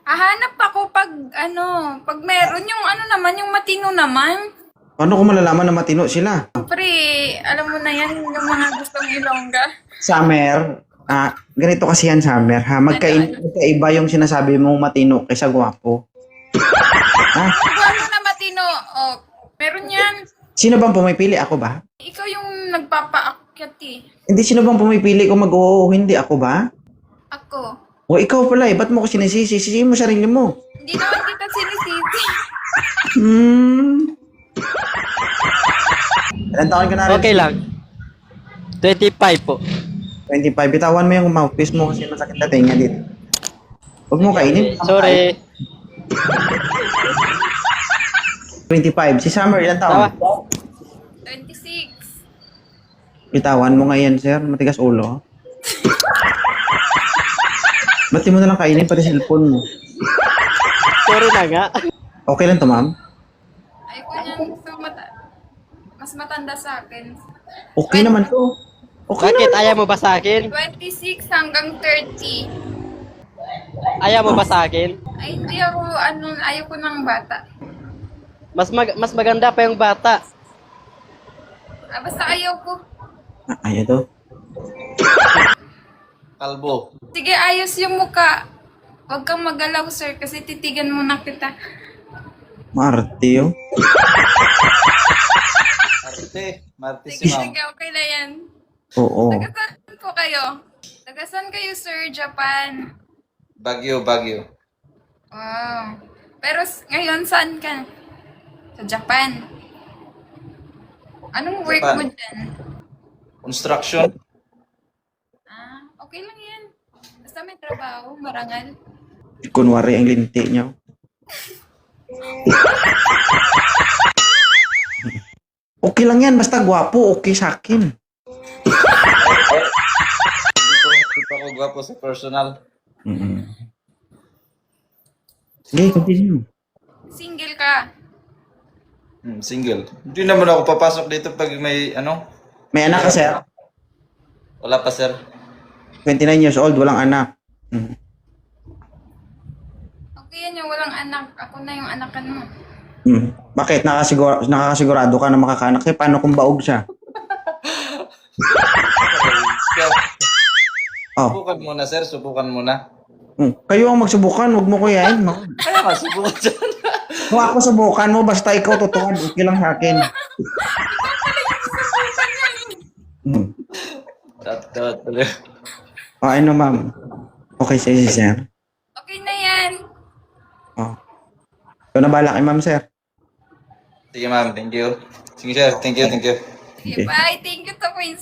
Hahanap ako pag pag meron yung naman, yung matino naman. Paano ko malalaman na matino sila? Siyempre, alam mo na yan, yung mga gustong ilongga. Summer, ganito kasi yan, Summer, ha? Magkaiba yung sinasabi mong matino kaysa gwapo. Ha? Ano na matino? Oh, meron yan. Sino bang pumipili? Ako ba? Ikaw yung nagpapaakyat eh. Hindi, sino bang pumipili kung mag-oo? Hindi, ako ba? Ako. O ikaw pala eh, ba't mo ko sinisisi? Sisihin mo sarili mo. Hindi naman kita sinisisi. Ilan taon ka na rin? Okay lang. 25 po. 25. Bitawan mo yung mouthpiece mo kasi masakit na tenga dito. Huwag mo kainin. Sorry. 25. Si Summer, ilan Tawa. taon? 26. Bitawan mo ngayon, sir. Matigas ulo. Ba't di mo na lang kainin pati cellphone mo? Sorry na nga. Okay lang to, ma'am? Ayoko niyan. Mas matanda sa akin. Okay naman to. Okay Bakit? naman. Ayaw mo ba sa akin? 26 hanggang 30. Ayaw mo ba sa akin? Ay, hindi ako, ayoko ng bata. Mas maganda pa yung bata. Basta ayaw ko. Ayaw to. Kalbo. Sige, ayos yung muka. Huwag kang magalaw, sir, kasi titigan mo na kita. Marte, oh. Marte si Sige, ma'am. sige, okay na yan. Oo. Tagasan ko kayo. Tagasan kayo, sir, Japan. Bagyo, Bagyo. Wow. Pero ngayon, saan ka? Sa Japan. Anong work Japan. mo dyan? Construction. Okay lang yan. Basta may trabaho, marangal. Kunwari ang linti niyo. Okay lang yan, basta gwapo, okay sa akin. Hindi pa ako gwapo sa personal. Sige, continue. Single ka. Single. Hindi naman ako papasok dito pag may May anak ka, sir? Wala pa, sir. 29 years old, walang anak. Okay yan yung walang anak. Ako na yung anakan mo. Bakit? Nakakasigurado ka na makakaanak? Eh, paano kung baog siya? Oh. Subukan muna, sir. Subukan muna. Kayo ang magsubukan, huwag mo kuyain. Kaya nga, subukan dyan. Kung ako subukan mo, basta ikaw tutukan, okay lang sa akin. Ano, ma'am? Okay sa'yo, sir? Okay na yan. Oh. Ikaw na bala kay ma'am, sir. Sige, ma'am. Thank you. Sige, sir. Thank you, thank you. Okay, bye. Thank you, 2.0.